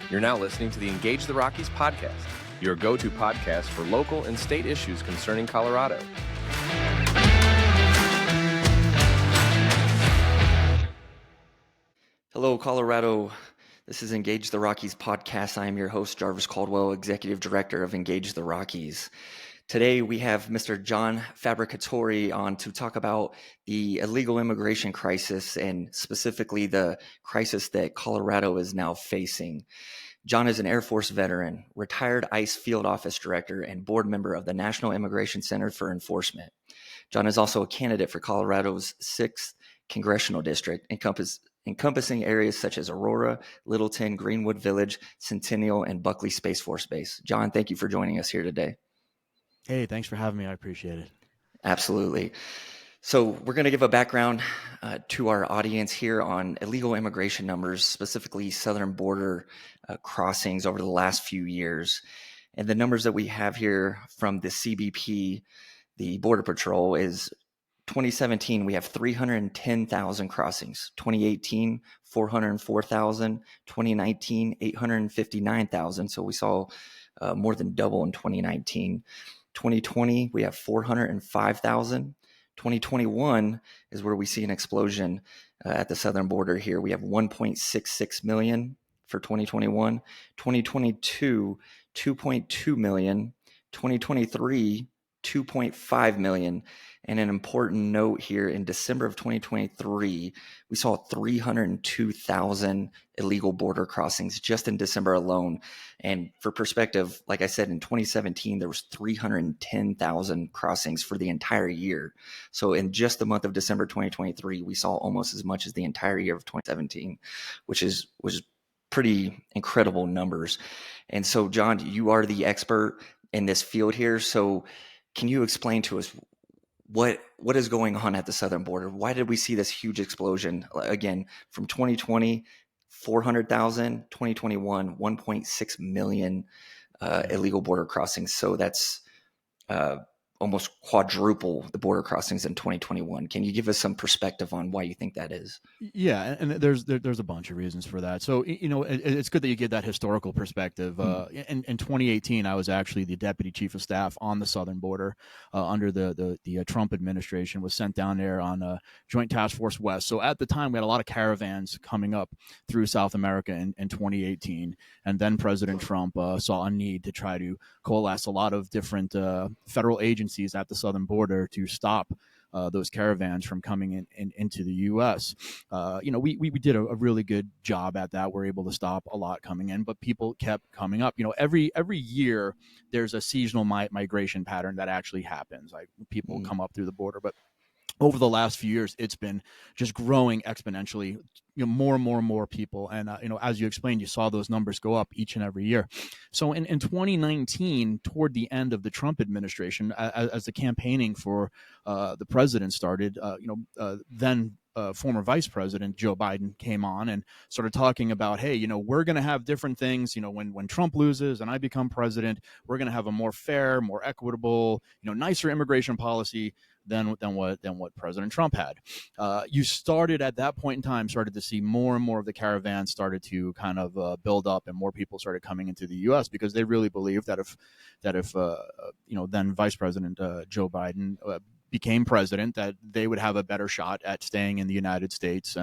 You're now listening to the Engage the Rockies podcast, your go-to podcast for local and state issues concerning Colorado. Hello, Colorado. This is Engage the Rockies podcast. I am your host, Jarvis Caldwell, Executive Director of Engage the Rockies. Today, we have Mr. John Fabbricatore on to talk about the illegal immigration crisis and specifically the crisis that Colorado is now facing. John is an Air Force veteran, retired ICE Field Office Director, and board member of the National Immigration Center for Enforcement. John is also a candidate for Colorado's 6th Congressional District, encompassing areas such as Aurora, Littleton, Greenwood Village, Centennial, and Buckley Space Force Base. John, thank you for joining us here today. Hey, thanks for having me. I appreciate it. Absolutely. So we're going to give a background to our audience here on illegal immigration numbers, specifically southern border crossings over the last few years. And the numbers that we have here from the CBP, the Border Patrol, is 2017, we have 310,000 crossings. 2018, 404,000. 2019, 859,000. So we saw more than double in 2019. 2020, we have 405,000. 2021 is where we see an explosion at the southern border here. We have 1.66 million for 2021. 2022, 2.2 million. 2023, 2.5 million. And an important note here, in December of 2023, we saw 302,000 illegal border crossings just in December alone. And for perspective, like I said, in 2017, there was 310,000 crossings for the entire year. So in just the month of December 2023, we saw almost as much as the entire year of 2017, which was pretty incredible numbers. And so, John, you are the expert in this field here. So can you explain to us what is going on at the southern border? Why did we see this huge explosion again from 2020, 400,000, 2021, 1.6 million illegal border crossings? So that's almost quadruple the border crossings in 2021. Can you give us some perspective on why you think that is? Yeah, and there's a bunch of reasons for that. So, it's good that you get that historical perspective. In 2018, I was actually the deputy chief of staff on the southern border under the Trump administration, was sent down there on Joint Task Force West. So at the time, we had a lot of caravans coming up through South America in 2018. And then President Trump saw a need to try to coalesce a lot of different federal agencies at the southern border to stop those caravans from coming into the U.S. We did a really good job at that. We're able to stop a lot coming in, but people kept coming up. Every year there's a seasonal migration pattern that actually happens. Like people come up through the border, but over the last few years, it's been just growing exponentially. More and more people, and as you explained, you saw those numbers go up each and every year. So in 2019, toward the end of the Trump administration, as the campaigning for the president started, then former Vice President Joe Biden came on and started talking about, hey, we're going to have different things. When Trump loses and I become president, we're going to have a more fair, more equitable, nicer immigration policy than what President Trump had. You started at that point in time, started to see more and more of the caravans started to kind of build up, and more people started coming into the U.S. because they really believed that if then Vice President Joe Biden became president, that they would have a better shot at staying in the United States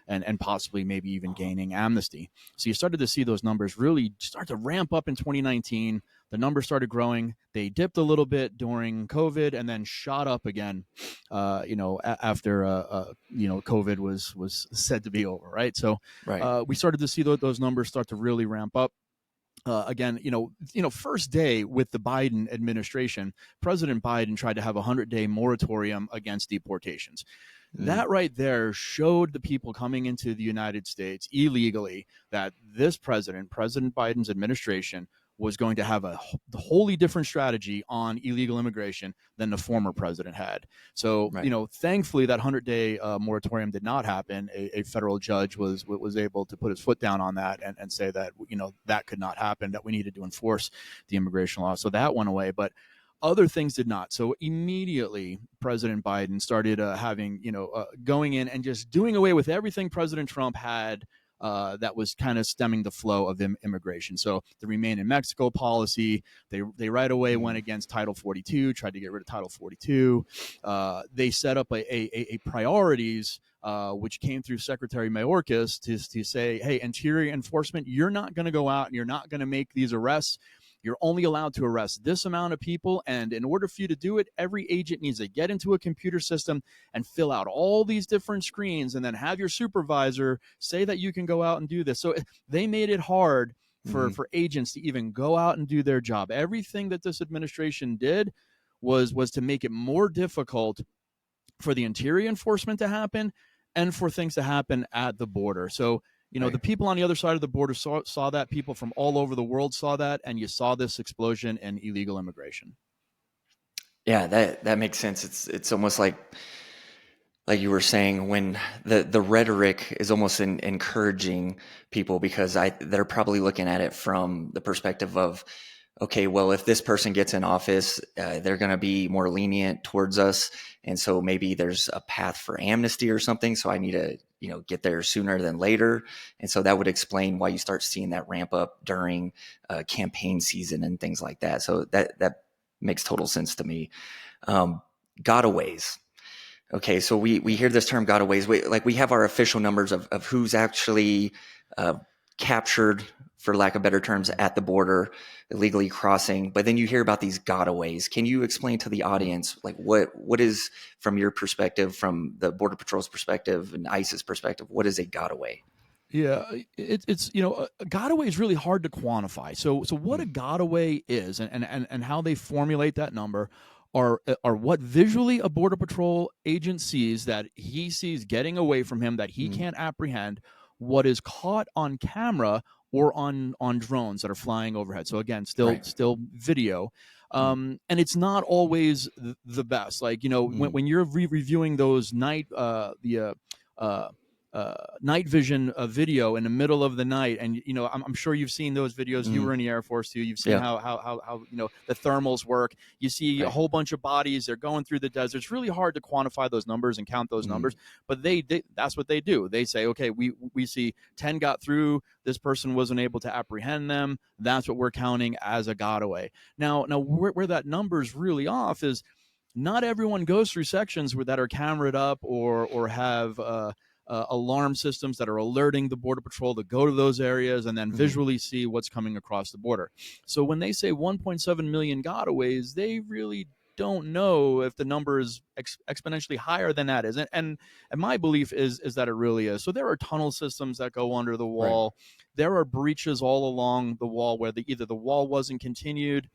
and possibly maybe even gaining amnesty. So you started to see those numbers really start to ramp up in 2019. The numbers started growing. They dipped a little bit during COVID and then shot up again, after COVID was said to be over, right? So we started to see those numbers start to really ramp up. Again, first day with the Biden administration, President Biden tried to have a 100-day moratorium against deportations. That right there showed the people coming into the United States illegally that this President Biden's administration was going to have a wholly different strategy on illegal immigration than the former president had. So, thankfully that 100-day moratorium did not happen. A federal judge was able to put his foot down on that and say that, that could not happen, that we needed to enforce the immigration law. So that went away. But Other things did not. So immediately, President Biden started going in and just doing away with everything President Trump had that was kind of stemming the flow of immigration. So the Remain in Mexico policy, they right away went against Title 42, tried to get rid of Title 42. They set up a priorities, which came through Secretary Mayorkas to say, hey, Interior Enforcement, you're not going to go out and you're not going to make these arrests. You're only allowed to arrest this amount of people. And in order for you to do it, every agent needs to get into a computer system and fill out all these different screens and then have your supervisor say that you can go out and do this. So they made it hard for agents to even go out and do their job. Everything that this administration did was to make it more difficult for the interior enforcement to happen and for things to happen at the border. So, the people on the other side of the border saw that. People from all over the world saw that, and you saw this explosion in illegal immigration. Yeah, that makes sense. It's almost like you were saying, when the rhetoric is almost encouraging people, because they're probably looking at it from the perspective of, okay, well, if this person gets in office, they're going to be more lenient towards us. And so maybe there's a path for amnesty or something. So I need to, get there sooner than later. And so that would explain why you start seeing that ramp up during campaign season and things like that. So that makes total sense to me. Gotaways. Okay, so we hear this term gotaways. We have our official numbers of who's actually captured, for lack of better terms, at the border, illegally crossing. But then you hear about these gotaways. Can you explain to the audience, what is, from your perspective, from the Border Patrol's perspective and ICE's perspective, what is a gotaway? Yeah, it's a gotaway is really hard to quantify. So what a gotaway is and how they formulate that number are what visually a Border Patrol agent sees, that he sees getting away from him, that he can't apprehend, what is caught on camera or on drones that are flying overhead. So again, still video. And it's not always the best. When you're reviewing those night vision video in the middle of the night, and I'm sure you've seen those videos. You were in the Air Force too. You've seen how the thermals work. You see a whole bunch of bodies. They're going through the desert. It's really hard to quantify those numbers and count those numbers, but they that's what they do. They say, okay, we see 10 got through. This person wasn't able to apprehend them. That's what we're counting as a gotaway. Now where that number's really off is not everyone goes through sections that are cameraed up or have alarm systems that are alerting the Border Patrol to go to those areas and then visually see what's coming across the border. So when they say 1.7 million gotaways, they really don't know if the number is exponentially higher than that is. And my belief is that it really is. So there are tunnel systems that go under the wall. Right. There are breaches all along the wall where either the wall wasn't continued,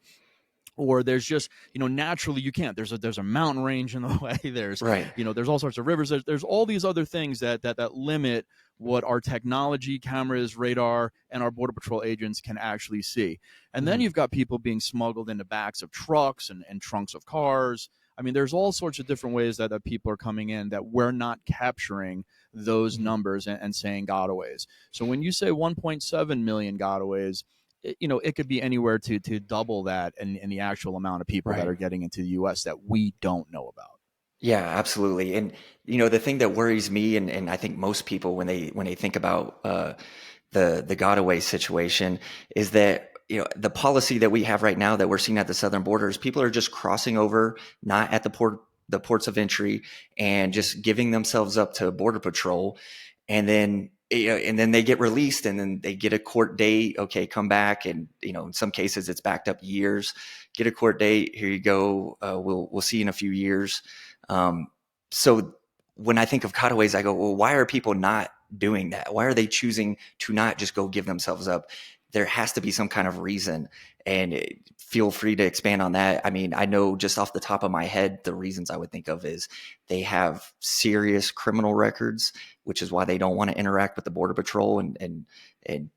or there's just, naturally you can't. There's a mountain range in the way. There's, there's all sorts of rivers. There's all these other things that limit what our technology, cameras, radar, and our Border Patrol agents can actually see. And then you've got people being smuggled into backs of trucks and trunks of cars. I mean, there's all sorts of different ways that people are coming in that we're not capturing those numbers and saying gotaways. So when you say 1.7 million gotaways, it could be anywhere to double that in the actual amount of people that are getting into the U.S. that we don't know about. Yeah, absolutely. And, the thing that worries me, and I think most people when they think about the gotaway situation, is that, the policy that we have right now that we're seeing at the southern border is people are just crossing over, not at the ports of entry, and just giving themselves up to Border Patrol. And then they get released, and then they get a court date. Okay, come back. And, in some cases it's backed up years. Get a court date. Here you go. We'll see you in a few years. So when I think of gotaways, I go, well, why are people not doing that? Why are they choosing to not just go give themselves up? There has to be some kind of reason, and feel free to expand on that. I mean, I know just off the top of my head, the reasons I would think of is they have serious criminal records, which is why they don't want to interact with the Border Patrol and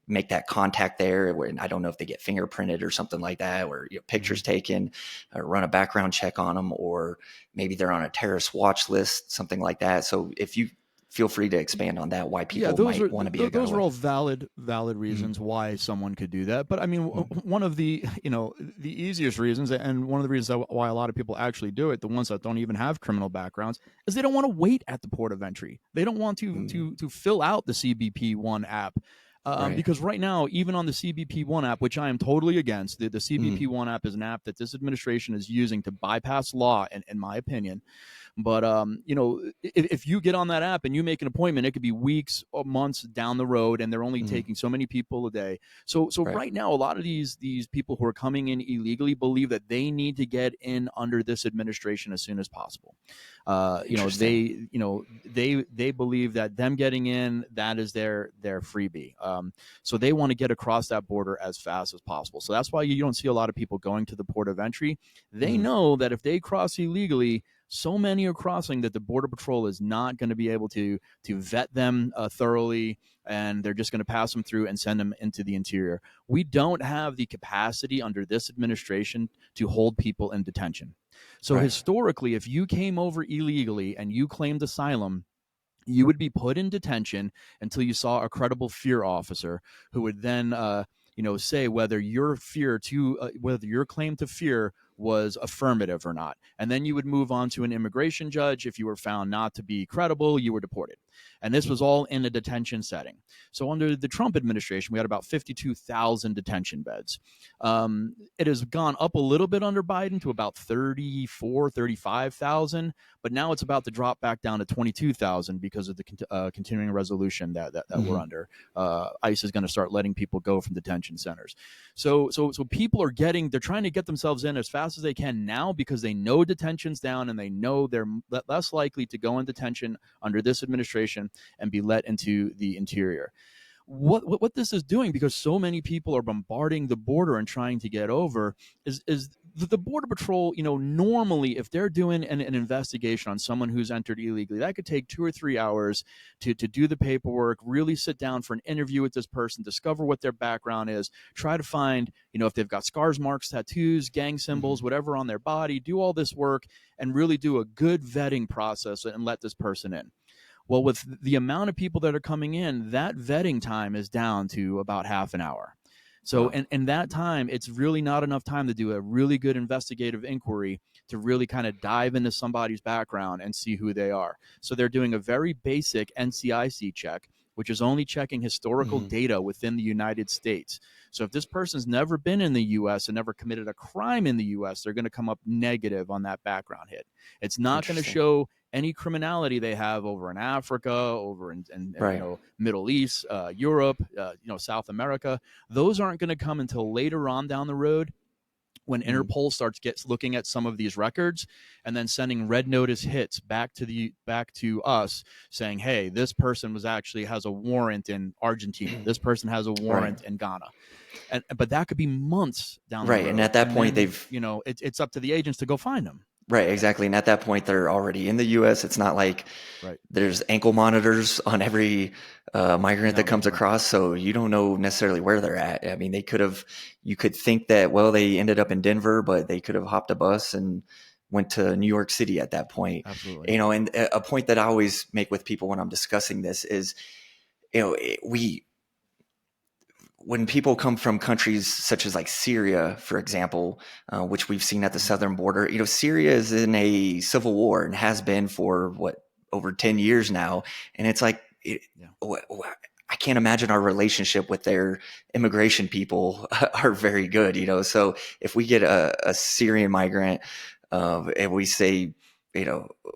make that contact there. And I don't know if they get fingerprinted or something like that, or pictures taken, run a background check on them, or maybe they're on a terrorist watch list, something like that. So if you feel free to expand on that, why people might want to be a those are Gunaway. all valid reasons why someone could do that. But I mean, one of the the easiest reasons, and one of the reasons why a lot of people actually do it, the ones that don't even have criminal backgrounds, is they don't want to wait at the port of entry. They don't want to fill out the CBP-1 app. Because right now, even on the CBP-1 app, which I am totally against, the CBP-1 app is an app that this administration is using to bypass law, in my opinion. But if you get on that app and you make an appointment, it could be weeks or months down the road, and they're only taking so many people a day. So right now, a lot of these people who are coming in illegally believe that they need to get in under this administration as soon as possible. They believe that them getting in, that is their freebie. So they want to get across that border as fast as possible. So that's why you don't see a lot of people going to the port of entry. They know that if they cross illegally, so many are crossing that the Border Patrol is not going to be able to vet them thoroughly, and they're just going to pass them through and send them into the interior. We don't have the capacity under this administration to hold people in detention. So historically, if you came over illegally and you claimed asylum, you would be put in detention until you saw a credible fear officer who would then say whether your claim to fear was affirmative or not. And then you would move on to an immigration judge. If you were found not to be credible, you were deported. And this was all in a detention setting. So under the Trump administration, we had about 52,000 detention beds. It has gone up a little bit under Biden to about 35,000, but now it's about to drop back down to 22,000 because of the continuing resolution that we're under. ICE is going to start letting people go from detention centers. So people are they're trying to get themselves in as fast as they can now because they know detention's down and they know they're less likely to go in detention under this administration and be let into the interior. What this is doing, because so many people are bombarding the border and trying to get over, is the Border Patrol, normally if they're doing an investigation on someone who's entered illegally, that could take 2 or 3 hours to do the paperwork, really sit down for an interview with this person, discover what their background is, try to find, if they've got scars, marks, tattoos, gang symbols, whatever on their body, do all this work and really do a good vetting process and let this person in. Well, with the amount of people that are coming in, that vetting time is down to about half an hour. So in that time, it's really not enough time to do a really good investigative inquiry to really kind of dive into somebody's background and see who they are. So they're doing a very basic NCIC check, which is only checking historical data within the United States. So if this person's never been in the U.S. and never committed a crime in the U.S., they're going to come up negative on that background hit. It's not going to show any criminality they have over in Africa, over in Middle East, Europe, South America. Those aren't going to come until later on down the road, when Interpol gets looking at some of these records and then sending red notice hits back to us saying, hey, this person has a warrant in Argentina. This person has a warrant in Ghana. But that could be months down the road. And at that point, it's up to the agents to go find them. Right, exactly. And at that point, they're already in the U.S. It's not like there's ankle monitors on every migrant that comes across, so you don't know necessarily where they're at. I mean, you could think that, well, they ended up in Denver, but they could have hopped a bus and went to New York City at that point. Absolutely. And a point that I always make with people when I'm discussing this is, when people come from countries such as like Syria, for example, which we've seen at the southern border, Syria is in a civil war and has been for over 10 years now. And it's like, I can't imagine our relationship with their immigration people are very good, So if we get a Syrian migrant and we say,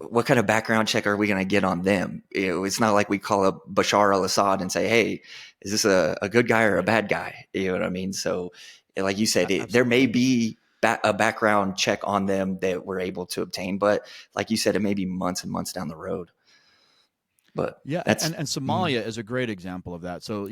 what kind of background check are we going to get on them? It's not like we call up Bashar al-Assad and say, hey, is this a good guy or a bad guy? You know what I mean? So like you said, there may be a background check on them that we're able to obtain, but like you said, it may be months and months down the road. But and Somalia is a great example of that. So,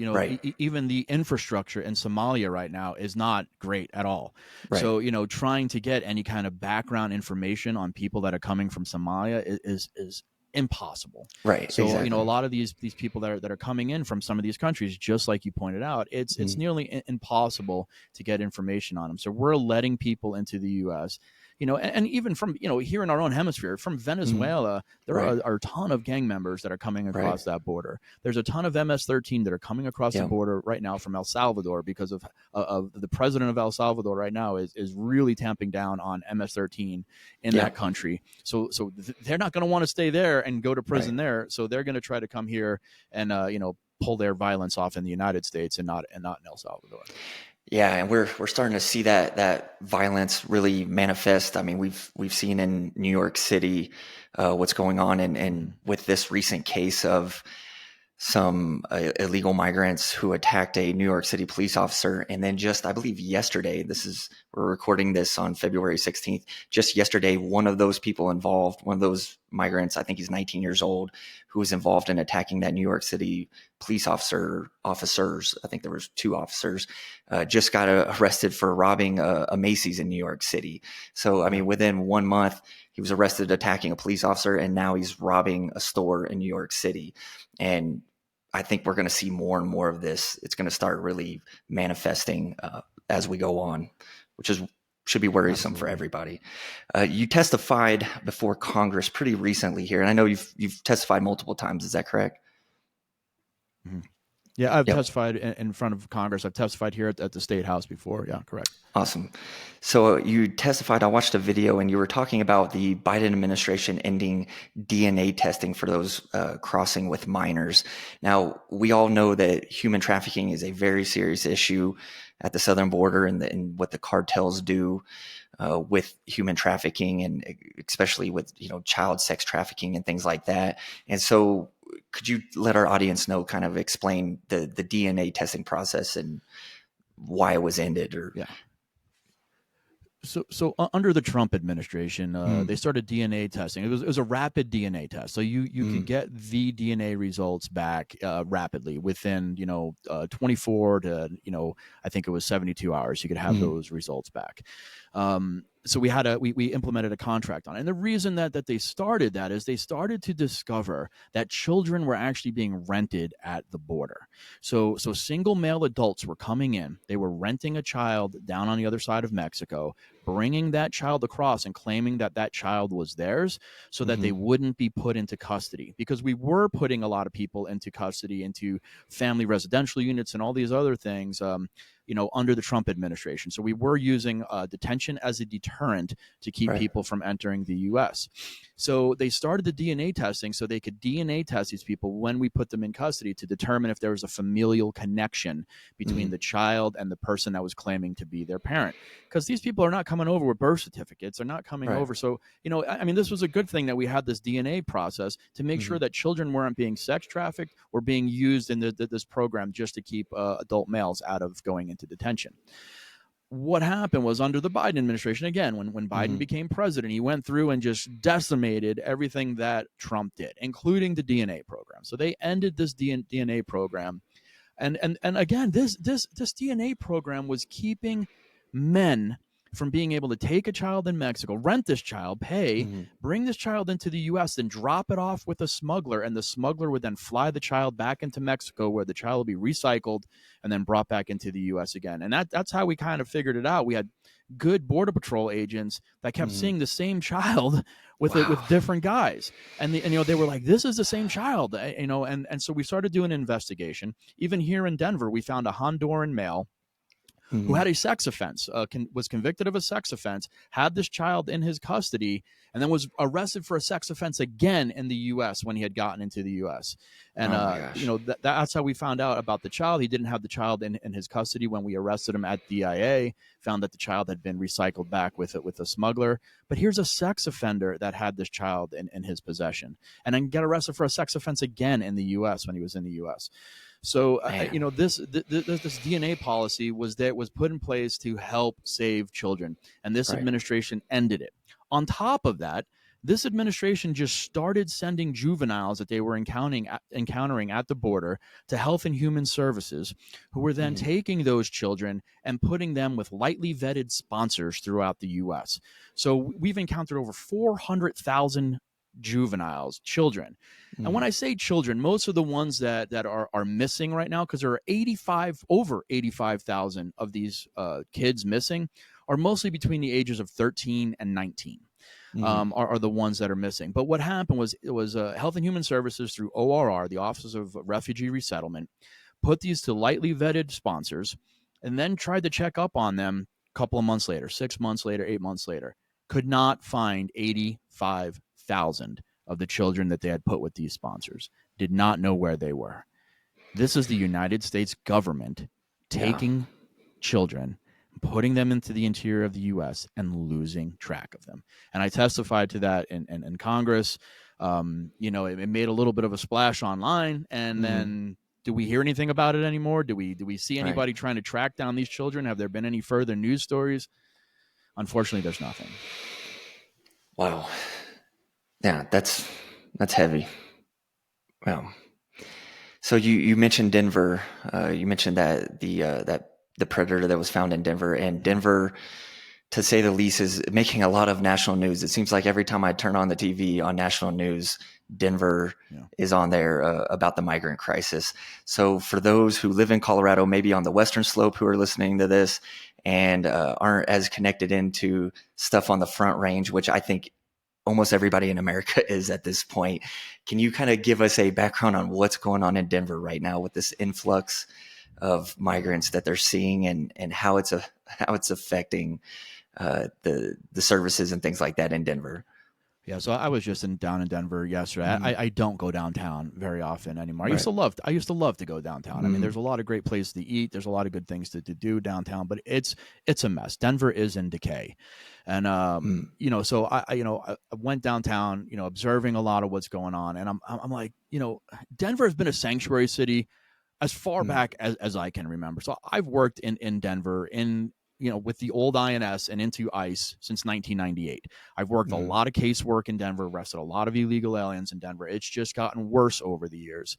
even the infrastructure in Somalia right now is not great at all. Right. So, trying to get any kind of background information on people that are coming from Somalia is impossible. Right. So, exactly. a lot of these people that are coming in from some of these countries, just like you pointed out, it's nearly impossible to get information on them. So we're letting people into the U.S., and even from, here in our own hemisphere, from Venezuela, there are a ton of gang members that are coming across that border. There's a ton of MS-13 that are coming across the border right now from El Salvador because of the president of El Salvador right now is really tamping down on MS-13 in that country. So they're not going to want to stay there and go to prison there. So they're going to try to come here and, pull their violence off in the United States and not in El Salvador. Yeah, and we're starting to see that violence really manifest. I mean, we've seen in New York City what's going on, and with this recent case of some illegal migrants who attacked a New York City police officer, and then just, I believe yesterday, we're recording this on February 16th. Just yesterday, one of those people involved, one of those migrants, I think he's 19 years old, who was involved in attacking that New York City police officers. I think there was 2 officers, just got arrested for robbing a Macy's in New York City. So, I mean, within 1 month, he was arrested attacking a police officer, and now he's robbing a store in New York City. And I think we're going to see more and more of this. It's going to start really manifesting as we go on, which should be worrisome for everybody. You testified before Congress pretty recently here, and I know you've testified multiple times. Is that correct? Mm-hmm. Yeah, I've testified in front of Congress. I've testified here at the State House before. Yeah, correct. Awesome. So you testified, I watched a video, and you were talking about the Biden administration ending DNA testing for those crossing with minors. Now, we all know that human trafficking is a very serious issue at the southern border, and what the cartels do with human trafficking, and especially with, child sex trafficking and things like that. And so could you let our audience know, kind of explain the DNA testing process and why it was ended? So under the Trump administration, they started DNA testing. It was a rapid DNA test. So you could get the DNA results back rapidly within 24 to I think it was 72 hours. You could have those results back. So we implemented a contract on it. And the reason that they started that is they started to discover that children were actually being rented at the border. So single male adults were coming in. They were renting a child down on the other side of Mexico, bringing that child across and claiming that child was theirs so that they wouldn't be put into custody, because we were putting a lot of people into custody, into family residential units and all these other things, under the Trump administration. So we were using detention as a deterrent to keep people from entering the U.S. So they started the DNA testing so they could DNA test these people when we put them in custody to determine if there was a familial connection between the child and the person that was claiming to be their parent. Because these people are not coming over with birth certificates. They're not coming over. So, I mean, this was a good thing that we had this DNA process to make sure that children weren't being sex trafficked or being used in this program just to keep adult males out of going into detention. What happened was, under the Biden administration, again, when Biden became president, he went through and just decimated everything that Trump did, including the DNA program. So they ended this DNA program. And again, this DNA program was keeping men from being able to take a child in Mexico, rent this child, pay, bring this child into the U.S., then drop it off with a smuggler, and the smuggler would then fly the child back into Mexico, where the child would be recycled and then brought back into the U.S. again. And that's how we kind of figured it out. We had good Border Patrol agents that kept seeing the same child with different guys, and they were like, "This is the same child," and so we started doing an investigation. Even here in Denver, we found a Honduran male who had a sex offense, was convicted of a sex offense, had this child in his custody, and then was arrested for a sex offense again in the U.S. when he had gotten into the U.S. And, that's how we found out about the child. He didn't have the child in his custody when we arrested him at DIA, found that the child had been recycled back with a smuggler. But here's a sex offender that had this child in his possession, and then get arrested for a sex offense again in the U.S. when he was in the U.S. So, this DNA policy was put in place to help save children, and this administration ended it. On top of that, this administration just started sending juveniles that they were encountering at the border to Health and Human Services, who were then taking those children and putting them with lightly vetted sponsors throughout the U.S. So we've encountered over 400,000 juveniles, children. And when I say children, most of the ones that are missing right now, because there are over 85,000 of these kids missing, are mostly between the ages of 13 and 19. Are the ones that are missing. But what happened was it was Health and Human Services through ORR, the Office of Refugee Resettlement, put these to lightly vetted sponsors and then tried to check up on them a couple of months later, 6 months later, 8 months later. Could not find 85,000 of the children that they had put with these sponsors. Did not know where they were. This is the United States government taking children, putting them into the interior of the U.S. and losing track of them. And I testified to that in Congress. It made a little bit of a splash online, and then do we hear anything about it anymore? Do we see anybody trying to track down these children? Have there been any further news stories? Unfortunately, there's nothing. Wow. Yeah, that's heavy. Wow. So you mentioned Denver. You mentioned that the predator that was found in Denver, and Denver, to say the least, is making a lot of national news. It seems like every time I turn on the TV on national news, Denver is on there about the migrant crisis. So for those who live in Colorado, maybe on the Western Slope, who are listening to this and aren't as connected into stuff on the Front Range, which I think almost everybody in America is at this point, can you kind of give us a background on what's going on in Denver right now with this influx of migrants that they're seeing, and how it's affecting the services and things like that in Denver? Yeah, so I was just down in Denver yesterday. I don't go downtown very often anymore. I used to love to go downtown. I mean, there's a lot of great places to eat. There's a lot of good things to do downtown, but it's a mess. Denver is in decay, and so I went downtown, observing a lot of what's going on, and I'm like, Denver has been a sanctuary city as far back as I can remember. So I've worked in Denver with the old INS and into ICE since 1998. I've worked a lot of casework in Denver, arrested a lot of illegal aliens in Denver. It's just gotten worse over the years,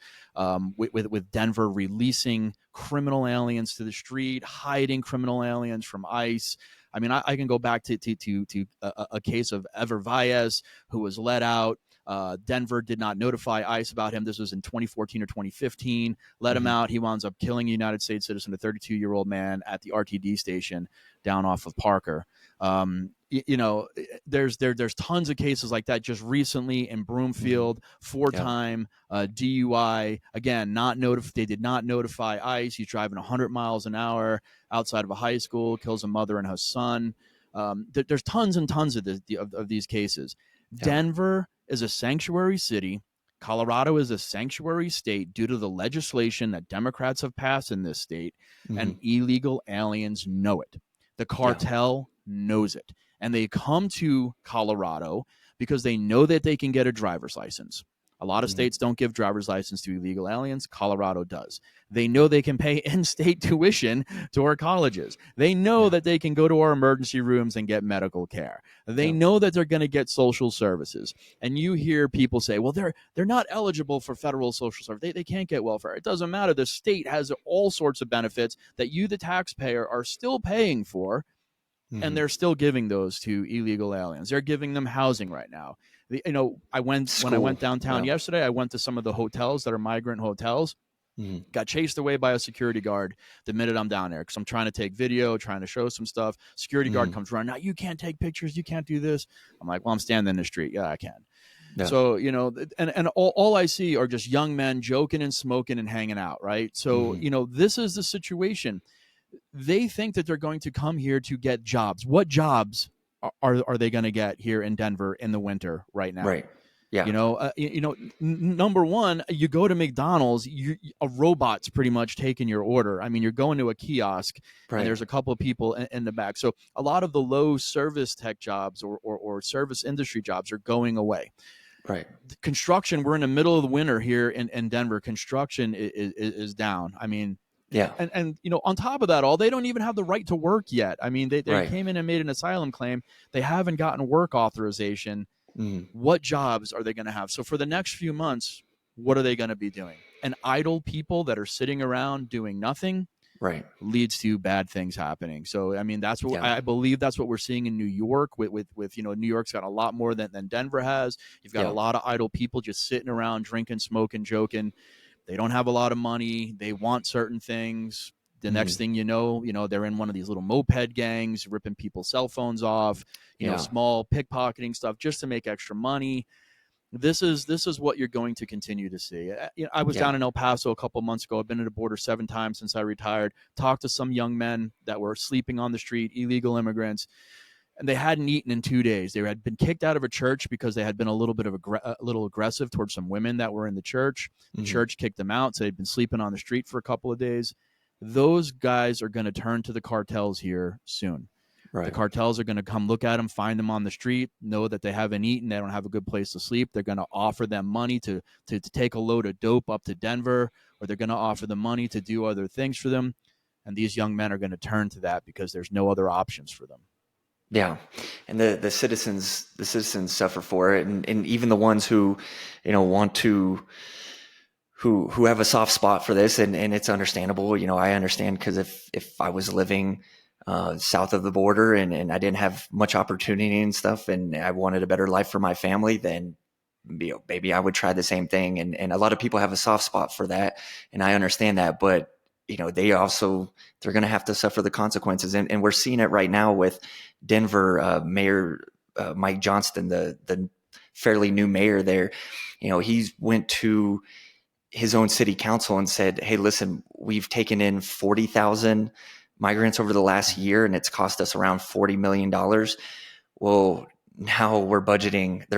with Denver releasing criminal aliens to the street, hiding criminal aliens from ICE. I mean, I can go back to a case of Ever Valles, who was let out. Denver did not notify ICE about him. This was in 2014 or 2015. Let him out. He winds up killing a United States citizen, a 32-year-old man, at the RTD station down off of Parker. There's tons of cases like that. Just recently in Broomfield, 4-time DUI. Again, they did not notify ICE. He's driving 100 miles an hour outside of a high school, kills a mother and her son. There's tons and tons of these cases. Denver is a sanctuary city. Colorado is a sanctuary state due to the legislation that Democrats have passed in this state, and illegal aliens know it. The cartel knows it, and they come to Colorado because they know that they can get a driver's license. A lot of states don't give driver's license to illegal aliens. Colorado does. They know they can pay in-state tuition to our colleges. They know that they can go to our emergency rooms and get medical care. They know that they're going to get social services. And you hear people say, well, they're not eligible for federal social service. They can't get welfare. It doesn't matter. The state has all sorts of benefits that you, the taxpayer, are still paying for. And they're still giving those to illegal aliens. They're giving them housing right now. When I went downtown yesterday, I went to some of the hotels that are migrant hotels. Got chased away by a security guard the minute I'm down there because I'm trying to take video, trying to show some stuff. Security guard comes running. Now you can't take pictures. You can't do this. I'm like, well, I'm standing in the street. Yeah, I can. Yeah. So, and all I see are just young men joking and smoking and hanging out. Right. So, this is the situation. They think that they're going to come here to get jobs. What jobs are they going to get here in Denver in the winter right now? Right. Yeah. Number one, you go to McDonald's, a robot's pretty much taking your order. I mean, you're going to a kiosk and there's a couple of people in the back. So a lot of the low service tech jobs or service industry jobs are going away. Right. Construction, we're in the middle of the winter here in Denver. Construction is down. I mean, yeah. And on top of that all, they don't even have the right to work yet. I mean, they came in and made an asylum claim. They haven't gotten work authorization. What jobs are they going to have? So for the next few months, what are they going to be doing? And idle people that are sitting around doing nothing leads to bad things happening. So, I mean, that's what I believe that's what we're seeing in New York with New York's got a lot more than Denver has. You've got a lot of idle people just sitting around drinking, smoking, joking. They don't have a lot of money. They want certain things. The next thing you know, they're in one of these little moped gangs, ripping people's cell phones off, small pickpocketing stuff just to make extra money. This is what you're going to continue to see. I was down in El Paso a couple months ago. I've been at the border 7 times since I retired. Talked to some young men that were sleeping on the street, illegal immigrants, and they hadn't eaten in 2 days. They had been kicked out of a church because they had been a little bit of a little aggressive towards some women that were in the church. The church kicked them out, so they'd been sleeping on the street for a couple of days. Those guys are going to turn to the cartels here soon. Right. The cartels are going to come look at them, find them on the street, know that they haven't eaten, they don't have a good place to sleep. They're going to offer them money to take a load of dope up to Denver, or they're going to offer them money to do other things for them. And these young men are going to turn to that because there's no other options for them. Yeah. And the citizens suffer for it. And even the ones who, want to, who have a soft spot for this, and it's understandable. I understand, because if I was living south of the border and I didn't have much opportunity and stuff, and I wanted a better life for my family, then maybe I would try the same thing. And a lot of people have a soft spot for that, and I understand that, but they're going to have to suffer the consequences. And we're seeing it right now with Denver Mayor Mike Johnston, the fairly new mayor there. He went to his own city council and said, hey, listen, we've taken in 40,000 migrants over the last year, and it's cost us around $40 million. Well, now they're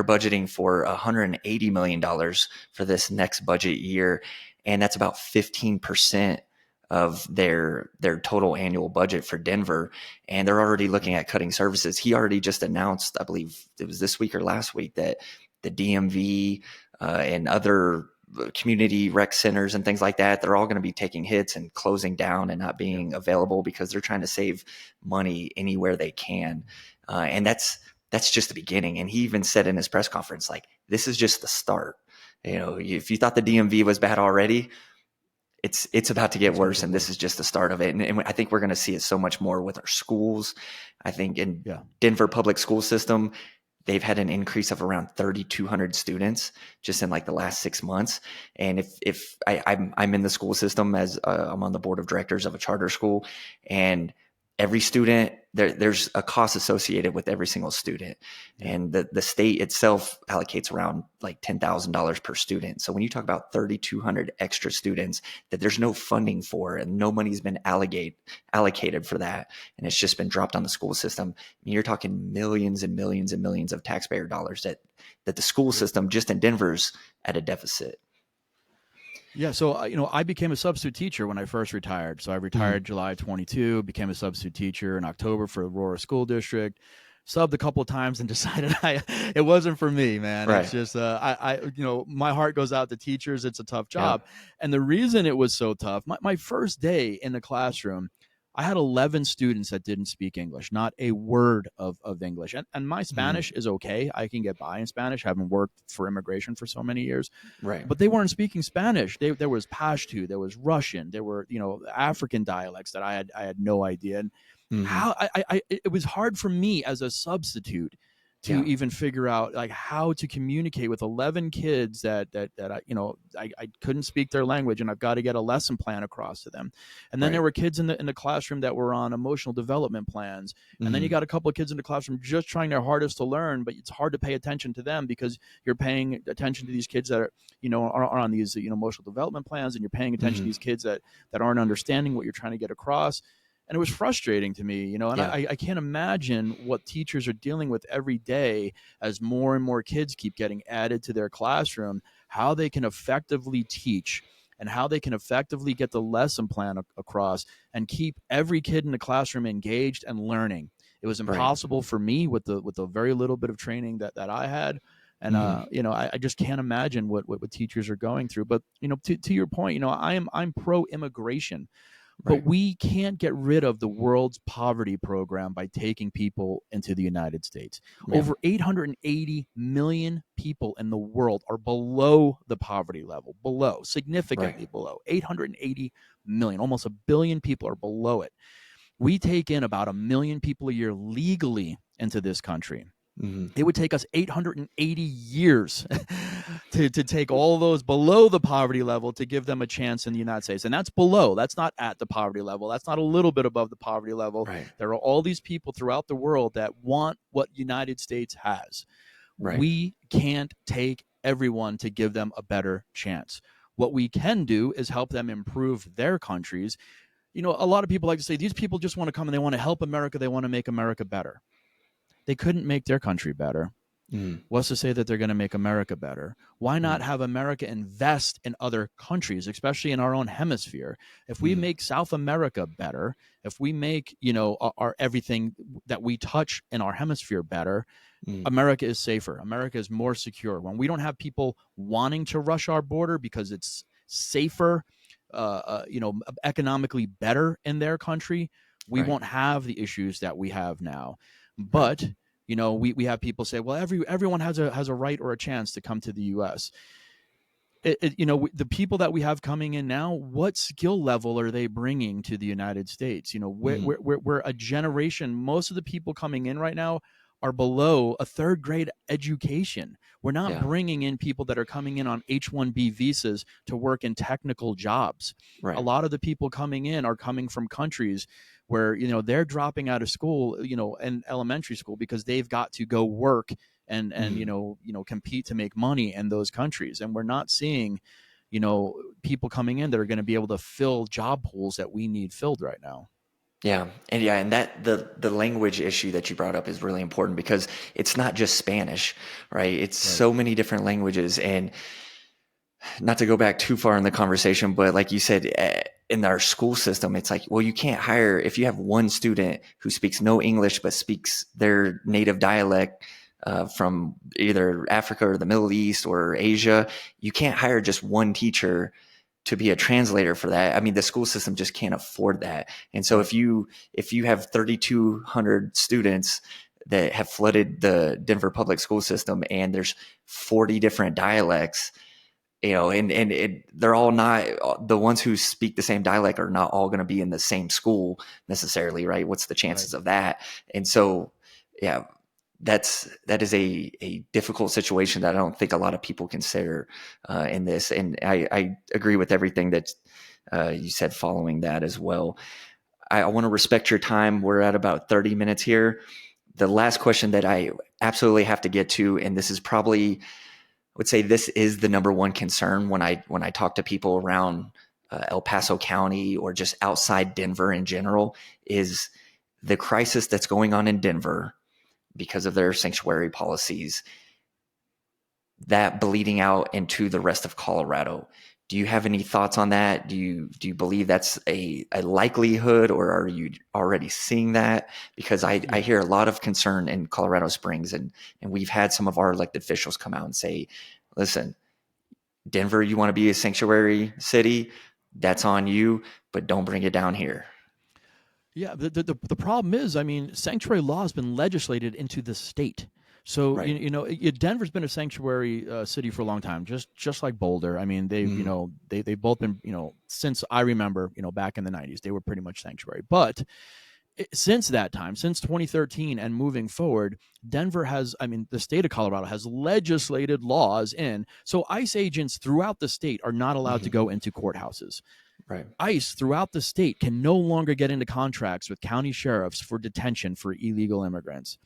budgeting for $180 million for this next budget year. And that's about 15% of their total annual budget for Denver. And they're already looking at cutting services. He already just announced, I believe it was this week or last week, that the DMV and other community rec centers and things like that, they're all going to be taking hits and closing down and not being available because they're trying to save money anywhere they can. And that's just the beginning. And he even said in his press conference, like, this is just the start. If you thought the DMV was bad already, it's about to get worse, and this is just the start of it. And I think we're going to see it so much more with our schools. I think in Denver public school system, they've had an increase of around 3,200 students just in like the last 6 months. And if I'm in the school system, as I'm on the board of directors of a charter school, and every student, there's a cost associated with every single student. And the state itself allocates around like $10,000 per student. So when you talk about 3,200 extra students that there's no funding for, and no money's been allocated for that, and it's just been dropped on the school system, you're talking millions and millions and millions of taxpayer dollars that the school system just in Denver's at a deficit. Yeah. So, I became a substitute teacher when I first retired. So I retired July 22, became a substitute teacher in October for Aurora School District, subbed a couple of times and decided it wasn't for me, man. Right. It's just, my heart goes out to teachers. It's a tough job. Yeah. And the reason it was so tough, my first day in the classroom, I had 11 students that didn't speak English, not a word of English. And my Spanish is okay. I can get by in Spanish, having worked for immigration for so many years. Right. But they weren't speaking Spanish. There was Pashto, there was Russian, there were, African dialects that I had no idea. And how it was hard for me as a substitute to even figure out like how to communicate with 11 kids that I couldn't speak their language, and I've got to get a lesson plan across to them. And then there were kids in the classroom that were on emotional development plans. And then you got a couple of kids in the classroom just trying their hardest to learn, but it's hard to pay attention to them because you're paying attention to these kids that are on these emotional development plans, and you're paying attention to these kids that aren't understanding what you're trying to get across. And it was frustrating to me, and I can't imagine what teachers are dealing with every day as more and more kids keep getting added to their classroom, how they can effectively teach and how they can effectively get the lesson plan across and keep every kid in the classroom engaged and learning. It was impossible for me with the very little bit of training that I had. And, I just can't imagine what teachers are going through. But, to your point, I'm pro-immigration. But we can't get rid of the world's poverty program by taking people into the United States. Yeah. Over 880 million people in the world are below the poverty level, significantly below. 880 million, almost 1 billion people are below it. We take in about 1 million people a year legally into this country. It would take us 880 years to take all those below the poverty level to give them a chance in the United States. And that's below. That's not at the poverty level. That's not a little bit above the poverty level. Right. There are all these people throughout the world that want what United States has. Right. We can't take everyone to give them a better chance. What we can do is help them improve their countries. You know, a lot of people like to say these people just want to come and they want to help America. They want to make America better. They couldn't make their country better. What's to say that they're going to make America better? Why not have America invest in other countries, especially in our own hemisphere? If we make South America better, if we make, you know, our everything that we touch in our hemisphere better, America is safer. America is more secure. When we don't have people wanting to rush our border because it's safer, you know, economically better in their country, we won't have the issues that we have now. But you know, we have people say, well, everyone has a right or a chance to come to the U.S. You know, the people that we have coming in now, what skill level are they bringing to the United States? You know, we're a generation. Most of the people coming in right now are below a third grade education. We're not bringing in people that are coming in on H-1B visas to work in technical jobs. Right. A lot of the people coming in are coming from countries where, you know, they're dropping out of school, you know, and elementary school because they've got to go work and you know, compete to make money in those countries. And we're not seeing, you know, people coming in that are going to be able to fill job pools that we need filled right now. Yeah. And that the language issue that you brought up is really important because it's not just Spanish, right? It's so many different languages. And not to go back too far in the conversation, but like you said, in our school system, it's like, well, you can't hire, if you have one student who speaks no English, but speaks their native dialect from either Africa or the Middle East or Asia, you can't hire just one teacher to be a translator for that. I mean, the school system just can't afford that. And so if you have 3,200 students that have flooded the Denver public school system and there's 40 different dialects, you know, and they're all not, the ones who speak the same dialect are not all going to be in the same school necessarily, right? What's the chances of that? And so, yeah, that is a difficult situation that I don't think a lot of people consider in this. And I agree with everything that you said following that as well. I want to respect your time. We're at about 30 minutes here. The last question that I absolutely have to get to, and this is probably, I would say this is the number one concern when I talk to people around El Paso County or just outside Denver in general, is the crisis that's going on in Denver because of their sanctuary policies, that bleeding out into the rest of Colorado. Do you have any thoughts on that? Do you believe that's a likelihood, or are you already seeing that? Because I hear a lot of concern in Colorado Springs, and we've had some of our elected officials come out and say, listen, Denver, you want to be a sanctuary city, that's on you, but don't bring it down here. Yeah, the problem is, I mean, sanctuary law has been legislated into the state. So, Right. you know, Denver's been a sanctuary city for a long time, just like Boulder. I mean, they've, you know, they've both been, you know, since I remember, you know, back in the 90s, they were pretty much sanctuary. But since that time, since 2013 and moving forward, Denver has, I mean, the state of Colorado has legislated laws in. So ICE agents throughout the state are not allowed to go into courthouses. Right. ICE throughout the state can no longer get into contracts with county sheriffs for detention for illegal immigrants.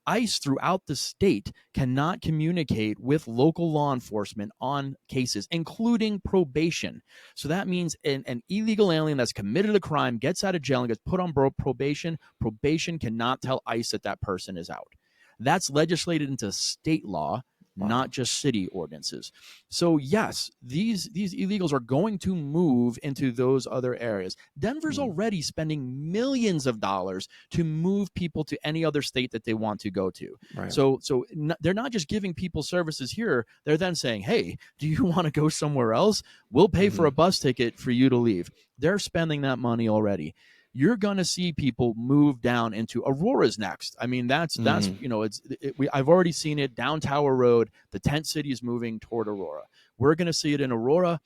ICE throughout the state cannot communicate with local law enforcement on cases, including probation. So that means an illegal alien that's committed a crime, gets out of jail, and gets put on probation. Probation cannot tell ICE that person is out. That's legislated into state law, not just city ordinances. So yes, these illegals are going to move into those other areas. Denver's already spending millions of dollars to move people to any other state that they want to go to. Right. So they're not just giving people services here. They're then saying, hey, do you want to go somewhere else? We'll pay for a bus ticket for you to leave. They're spending that money already. You're going to see people move down into Aurora's next. I mean, that's you know, I've already seen it down Tower Road. The tent city is moving toward Aurora. We're going to see it in Aurora.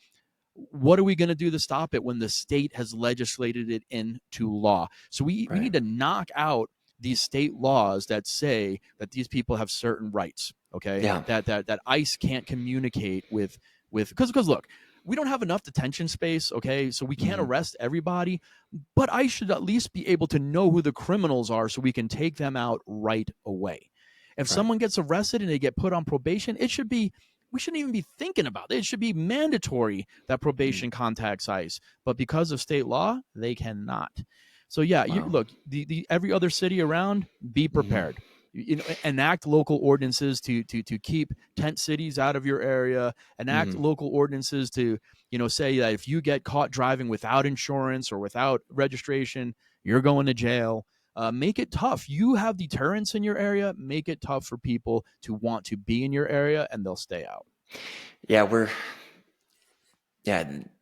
What are we going to do to stop it when the state has legislated it into law? So we need to knock out these state laws that say that these people have certain rights. Okay. Yeah. That ICE can't communicate with, because look, we don't have enough detention space. Okay. So we can't arrest everybody, but ICE should at least be able to know who the criminals are so we can take them out right away. If someone gets arrested and they get put on probation, we shouldn't even be thinking about it. It should be mandatory that probation contacts ICE, but because of state law, they cannot. So yeah, look, the every other city around, be prepared. Enact local ordinances to keep tent cities out of your area. Enact local ordinances to say that if you get caught driving without insurance or without registration, you're going to jail. Make it tough. You have deterrence in your area. Make it tough for people to want to be in your area, and they'll stay out. Yeah,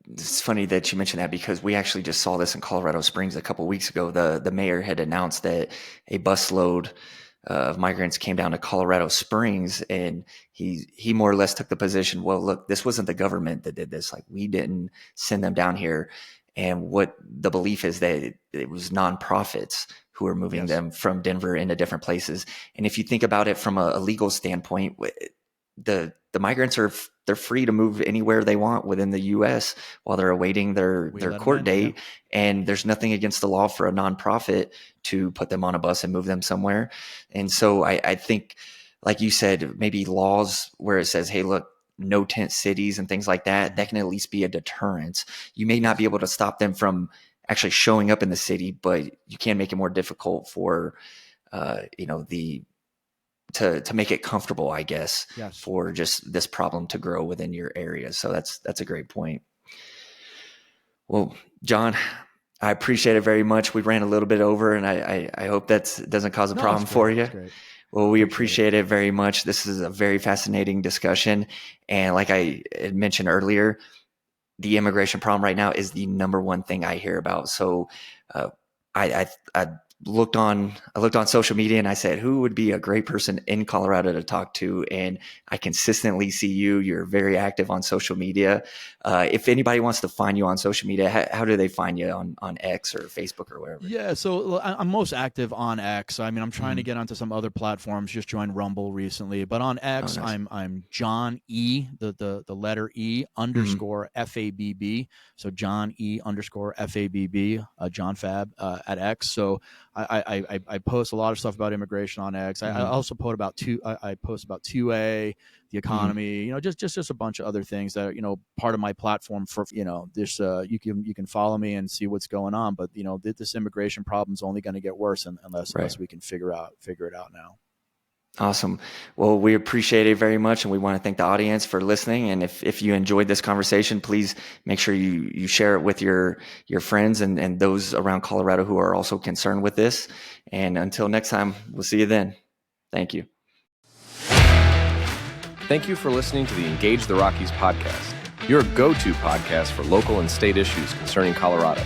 it's funny that you mentioned that, because we actually just saw this in Colorado Springs a couple of weeks ago. The mayor had announced that a busload of migrants came down to Colorado Springs, and he more or less took the position, well, look, this wasn't the government that did this. Like, we didn't send them down here. And what the belief is that it was nonprofits who are moving them from Denver into different places. And if you think about it from a legal standpoint, the migrants they're free to move anywhere they want within the U.S. while they're awaiting their court date. Yeah. And there's nothing against the law for a nonprofit to put them on a bus and move them somewhere. And so I think, like you said, maybe laws where it says, hey, look, no tent cities and things like that can at least be a deterrence. You may not be able to stop them from actually showing up in the city, but you can make it more difficult for, to make it comfortable, I guess, for just this problem to grow within your area. So that's a great point. Well, John, I appreciate it very much. We ran a little bit over, and I hope that doesn't cause a problem for you. Well, we appreciate it very much. This is a very fascinating discussion. And like I had mentioned earlier, the immigration problem right now is the number one thing I hear about. So I looked on social media, and I said, who would be a great person in Colorado to talk to? And I consistently see you. You're very active on social media. If anybody wants to find you on social media, how do they find you on X or Facebook or wherever? Yeah, so I'm most active on X. I mean, I'm trying to get onto some other platforms. Just joined Rumble recently, but on X, nice. I'm John E, the letter E _ FABB. So John E _ FABB, John Fab at X. So I post a lot of stuff about immigration on X. I also post about 2A, the economy, just a bunch of other things that are, part of my platform for, this, you can follow me and see what's going on. But, this immigration problem is only going to get worse unless we can figure it out now. Awesome. Well, we appreciate it very much, and we want to thank the audience for listening. And if you enjoyed this conversation, please make sure you share it with your friends and those around Colorado who are also concerned with this. And until next time, we'll see you then. Thank you. Thank you for listening to the Engage the Rockies podcast, your go-to podcast for local and state issues concerning Colorado.